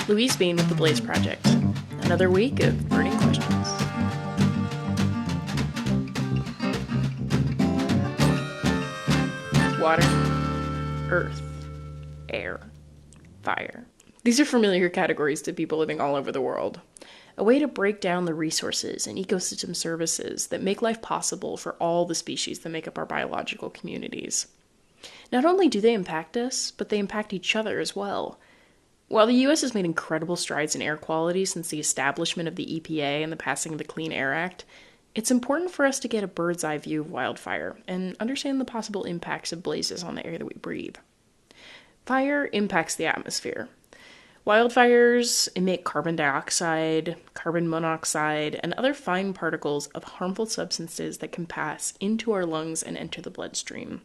Louise Bean with the Blaze Project. Another week of burning questions. Water, earth, air, fire. These are familiar categories to people living all over the world. A way to break down the resources and ecosystem services that make life possible for all the species that make up our biological communities. Not only do they impact us, but they impact each other as well. While the U.S. has made incredible strides in air quality since the establishment of the EPA and the passing of the Clean Air Act, it's important for us to get a bird's eye view of wildfire and understand the possible impacts of blazes on the air that we breathe. Fire impacts the atmosphere. Wildfires emit carbon dioxide, carbon monoxide, and other fine particles of harmful substances that can pass into our lungs and enter the bloodstream.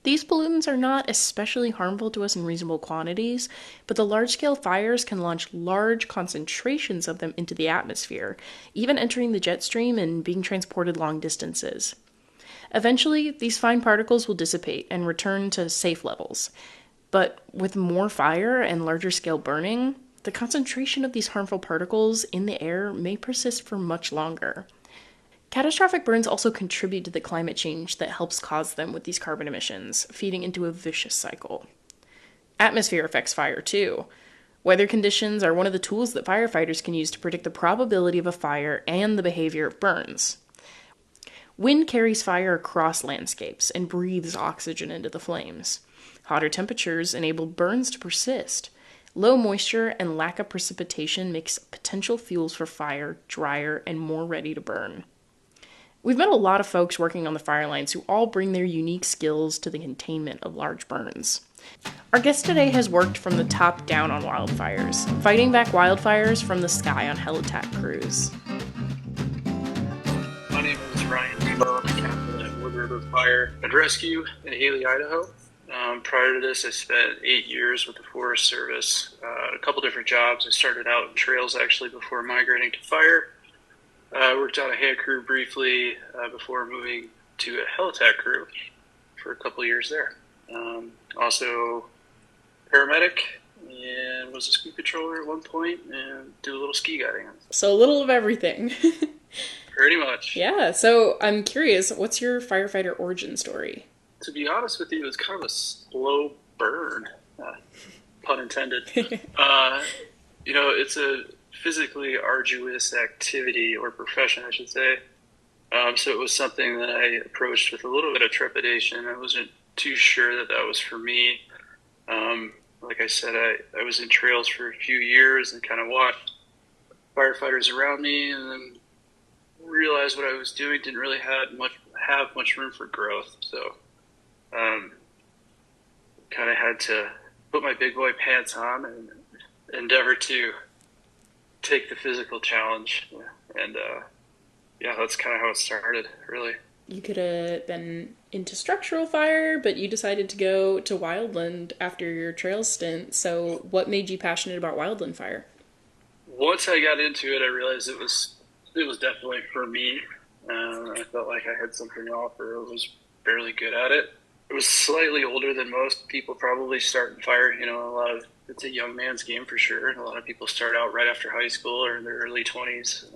These pollutants are not especially harmful to us in reasonable quantities, but the large-scale fires can launch large concentrations of them into the atmosphere, even entering the jet stream and being transported long distances. Eventually, these fine particles will dissipate and return to safe levels. But with more fire and larger scale burning, the concentration of these harmful particles in the air may persist for much longer. Catastrophic burns also contribute to the climate change that helps cause them with these carbon emissions, feeding into a vicious cycle. Atmosphere affects fire too. Weather conditions are one of the tools that firefighters can use to predict the probability of a fire and the behavior of burns. Wind carries fire across landscapes and breathes oxygen into the flames. Hotter temperatures enable burns to persist. Low moisture and lack of precipitation makes potential fuels for fire drier and more ready to burn. We've met a lot of folks working on the fire lines who all bring their unique skills to the containment of large burns. Our guest today has worked from the top down on wildfires, fighting back wildfires from the sky on helitack crews. My name is Ryan DeMoe. I'm the captain at Wood River Fire and Rescue in Haley, Idaho. Prior to this, I spent 8 years with the Forest Service, a couple different jobs. I started out in trails actually before migrating to fire. I worked on a hand crew briefly before moving to a helitack crew for a couple years there. Also paramedic and was a ski controller at one point and did a little ski guiding. So a little of everything. Pretty much. Yeah, so I'm curious, what's your firefighter origin story? To be honest with you, it was kind of a slow burn, pun intended. It's a physically arduous activity or profession, I should say. So it was something that I approached with a little bit of trepidation. I wasn't too sure that was for me. Like I said, I was in trails for a few years and kind of watched firefighters around me, and then realized what I was doing didn't really have much room for growth. So kind of had to put my big boy pants on and endeavor to take the physical challenge. And that's kind of how it started, really. You could have been into structural fire, but you decided to go to wildland after your trail stint. So what made you passionate about wildland fire? Once I got into it, I realized it was definitely for me. I felt like I had something to offer. I was fairly good at it. I was slightly older than most people probably start in fire. It's a young man's game for sure. And a lot of people start out right after high school or in their early 20s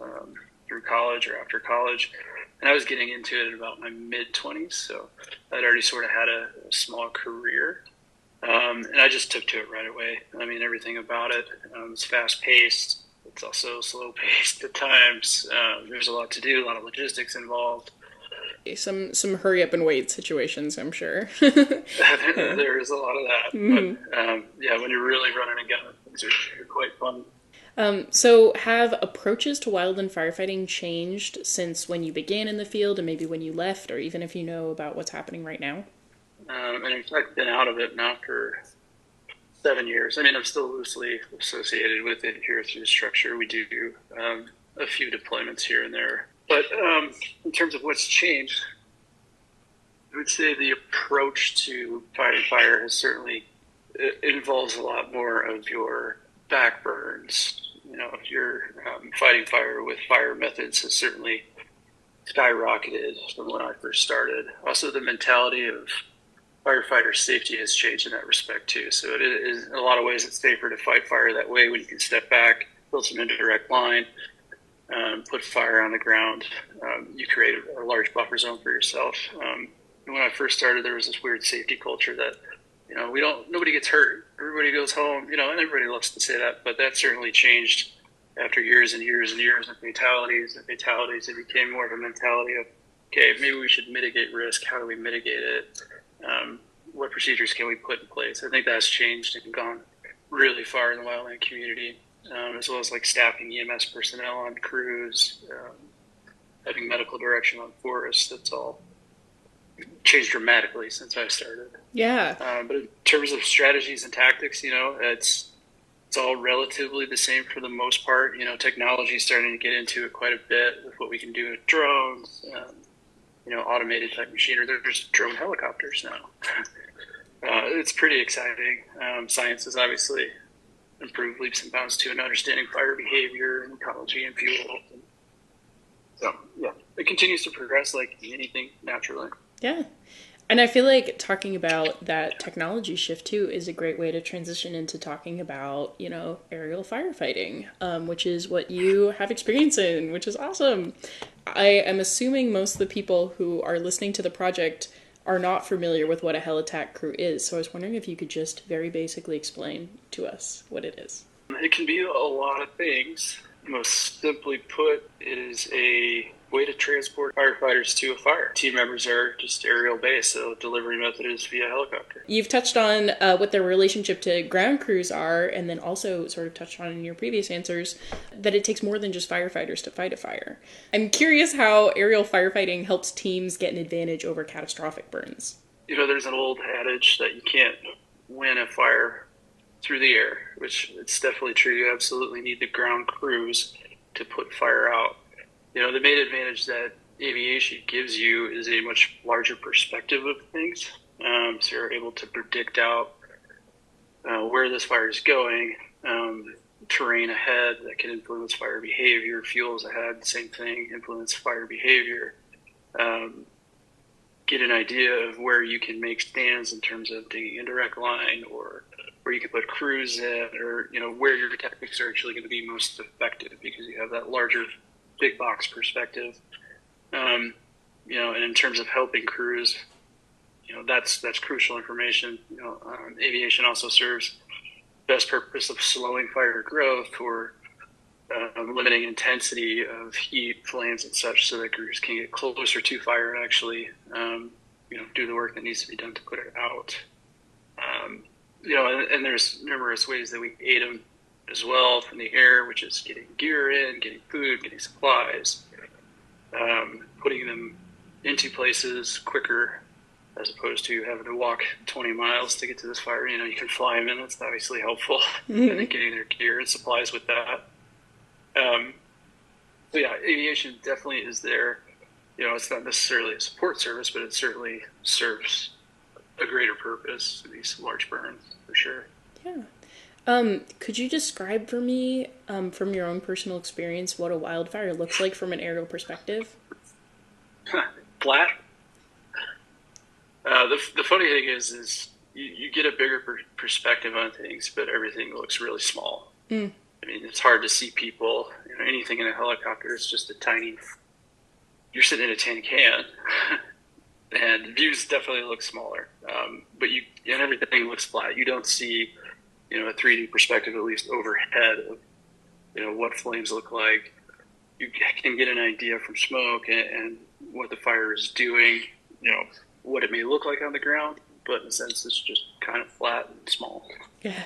through college or after college. And I was getting into it at about my mid-20s, so I'd already sort of had a small career. And I just took to it right away. I mean, everything about it. It's fast-paced. It's also slow-paced at times. There's a lot to do, a lot of logistics involved. Some hurry up and wait situations, I'm sure. There is a lot of that. Mm-hmm. But when you're really running a gun, things are quite fun. So have approaches to wildland firefighting changed since when you began in the field and maybe when you left, or even if you know about what's happening right now? And in fact, I've been out of it now for 7 years. I mean, I'm still loosely associated with it here through the structure. We do a few deployments here and there. But in terms of what's changed, I would say the approach to fighting fire has certainly involves a lot more of your back burns. If you're fighting fire with fire methods has certainly skyrocketed from when I first started. Also, the mentality of firefighter safety has changed in that respect too. So it is, in a lot of ways, it's safer to fight fire that way when you can step back, build some indirect line, put fire on the ground. You create a large buffer zone for yourself. When I first started, there was this weird safety culture that, nobody gets hurt. Everybody goes home, and everybody loves to say that, but that certainly changed after years and years and years of fatalities. And fatalities, it became more of a mentality of, okay, maybe we should mitigate risk. How do we mitigate it? What procedures can we put in place? I think that's changed and gone really far in the wildland community, as well as like staffing EMS personnel on crews, having medical direction on forests. That's all changed dramatically since I started. Yeah. But in terms of strategies and tactics, it's all relatively the same for the most part. Technology is starting to get into it quite a bit with what we can do with drones, automated type machinery. There's drone helicopters now. It's pretty exciting. Science has obviously improved leaps and bounds too in understanding fire behavior and ecology and fuel. So, yeah, it continues to progress like anything naturally. Yeah. And I feel like talking about that technology shift too is a great way to transition into talking about, aerial firefighting, which is what you have experience in, which is awesome. I am assuming most of the people who are listening to the project are not familiar with what a helitack crew is. So I was wondering if you could just very basically explain to us what it is. It can be a lot of things. Most simply put, it is a way to transport firefighters to a fire. Team members are just aerial based, so delivery method is via helicopter. You've touched on what their relationship to ground crews are, and then also sort of touched on in your previous answers that it takes more than just firefighters to fight a fire. I'm curious how aerial firefighting helps teams get an advantage over catastrophic burns. There's an old adage that you can't win a fire through the air, which it's definitely true. You absolutely need the ground crews to put fire out. The main advantage that aviation gives you is a much larger perspective of things. So you're able to predict out where this fire is going, terrain ahead that can influence fire behavior, fuels ahead, same thing, influence fire behavior. Get an idea of where you can make stands in terms of digging indirect line, or where you can put crews in, or where your tactics are actually going to be most effective because you have that larger big box perspective. And in terms of helping crews, that's crucial information. Aviation also serves best purpose of slowing fire growth or limiting intensity of heat, flames, and such, so that crews can get closer to fire and actually, do the work that needs to be done to put it out. And there's numerous ways that we aid them as well from the air, which is getting gear in, getting food, getting supplies, putting them into places quicker as opposed to having to walk 20 miles to get to this fire. You can fly them in. That's obviously helpful. Mm-hmm. And then getting their gear and supplies with that. So yeah, aviation definitely is there. It's not necessarily a support service, but it certainly serves a greater purpose in these large burns, for sure. Yeah. Could you describe for me, from your own personal experience, what a wildfire looks like from an aerial perspective? Flat. The funny thing is you get a bigger perspective on things, but everything looks really small. Mm. I mean, it's hard to see people. Anything in a helicopter is just a tiny. You're sitting in a tin can, and views definitely look smaller. But everything looks flat. You don't see, a 3D perspective, at least overhead of, what flames look like. You can get an idea from smoke and what the fire is doing, what it may look like on the ground, but in a sense it's just kind of flat and small. Yeah.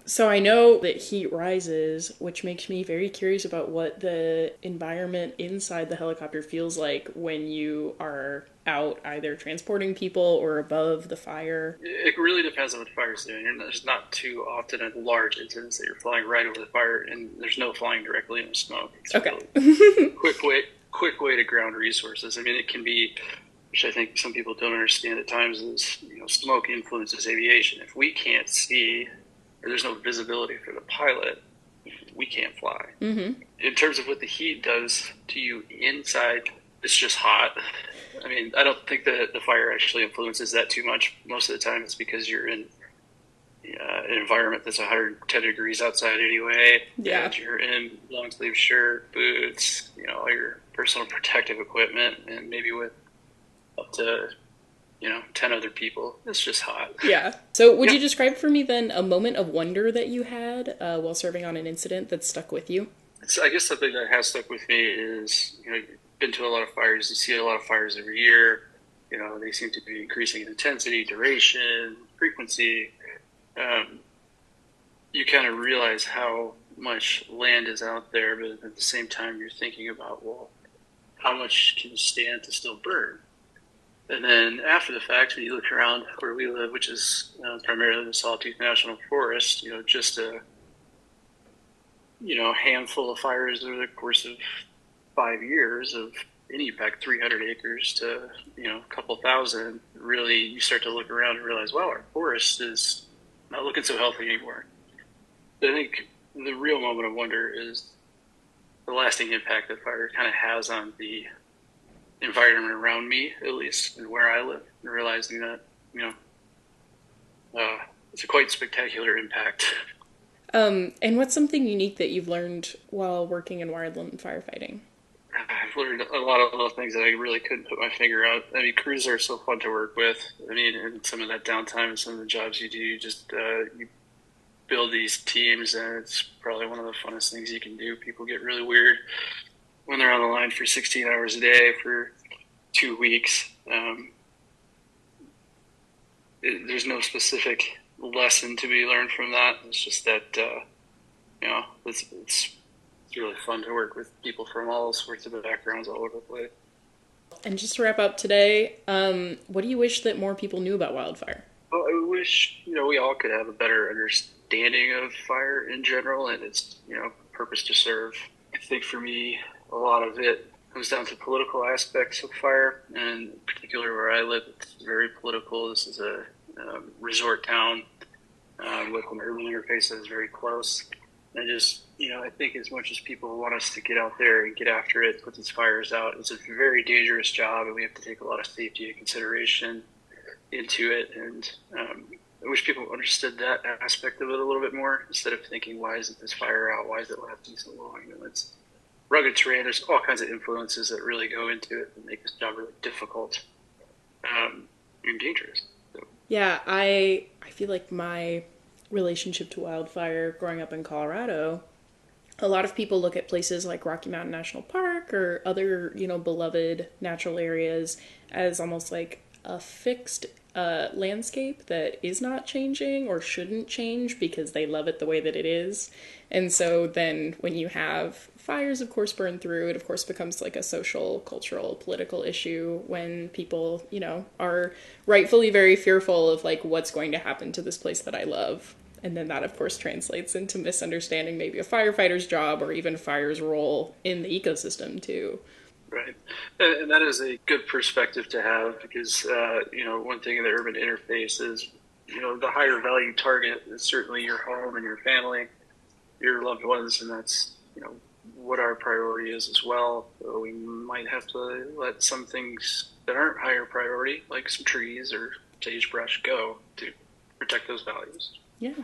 So I know that heat rises, which makes me very curious about what the environment inside the helicopter feels like when you are out either transporting people or above the fire. It really depends on what the fire is doing. There's not too often a large incidents that you're flying right over the fire, and there's no flying directly in the smoke. It's okay. Really quick way to ground resources. I mean, it can be, which I think some people don't understand at times, is smoke influences aviation. If we can't see, or there's no visibility for the pilot, we can't fly. Mm-hmm. In terms of what the heat does to you inside, it's just hot. I mean, I don't think that the fire actually influences that too much. Most of the time, it's because you're in an environment that's 110 degrees outside anyway, Yeah. and you're in long sleeve shirt, boots, all your personal protective equipment, and maybe with up to 10 other people. It's just hot. Yeah. So would you describe for me then a moment of wonder that you had while serving on an incident that stuck with you? I guess something that has stuck with me is, you've been to a lot of fires. You see a lot of fires every year. They seem to be increasing in intensity, duration, frequency. You kind of realize how much land is out there, but at the same time, you're thinking about, well, how much can stand to still burn? And then after the fact, when you look around where we live, which is primarily the Sawtooth National Forest, just a handful of fires over the course of 5 years of any impact, 300 acres to a couple thousand. Really, you start to look around and realize, wow, our forest is not looking so healthy anymore. I think the real moment of wonder is the lasting impact that fire kind of has on the environment around me, at least, and where I live, and realizing that it's a quite spectacular impact. And what's something unique that you've learned while working in wildland firefighting? I've learned a lot of little things that I really couldn't put my finger out. I mean, crews are so fun to work with. I mean, and some of that downtime and some of the jobs you do, you build these teams, and it's probably one of the funnest things you can do. People get really weird when they're on the line for 16 hours a day for 2 weeks. There's no specific lesson to be learned from that. It's just that it's really fun to work with people from all sorts of backgrounds all over the place. And just to wrap up today, what do you wish that more people knew about wildfire? Well, I wish we all could have a better understanding of fire in general and its purpose to serve. I think for me, a lot of it comes down to political aspects of fire, and in particular where I live, it's very political. This is a resort town with an urban interface that is very close. And I think as much as people want us to get out there and get after it, put these fires out, it's a very dangerous job, and we have to take a lot of safety and consideration into it. And I wish people understood that aspect of it a little bit more, instead of thinking, why isn't this fire out? Why is it lasting so long? It's rugged terrain. There's all kinds of influences that really go into it and make this job really difficult and dangerous. So. Yeah, I feel like my relationship to wildfire growing up in Colorado, a lot of people look at places like Rocky Mountain National Park or other, beloved natural areas as almost like a fixed landscape that is not changing or shouldn't change because they love it the way that it is. And so then when you have fires, of course, burn through, it of course becomes like a social, cultural, political issue when people, are rightfully very fearful of like what's going to happen to this place that I love. And then that, of course, translates into misunderstanding maybe a firefighter's job or even fire's role in the ecosystem too. Right. And that is a good perspective to have because, one thing in the urban interface is, the higher value target is certainly your home and your family, your loved ones, and that's, what our priority is as well. So we might have to let some things that aren't higher priority, like some trees or sagebrush, go to protect those values. Yeah.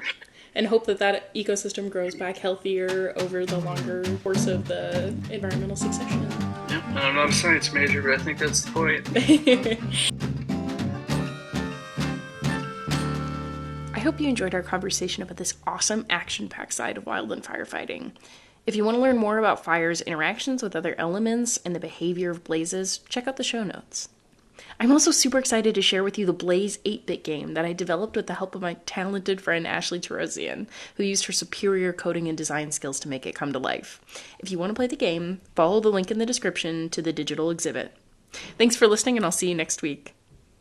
And hope that ecosystem grows back healthier over the longer course of the environmental succession. Yeah, I'm not a science major, but I think that's the point. I hope you enjoyed our conversation about this awesome action-packed side of wildland firefighting. If you want to learn more about fire's interactions with other elements and the behavior of blazes, check out the show notes. I'm also super excited to share with you the Blaze 8-bit game that I developed with the help of my talented friend Ashley Terosian, who used her superior coding and design skills to make it come to life. If you want to play the game, follow the link in the description to the digital exhibit. Thanks for listening, and I'll see you next week.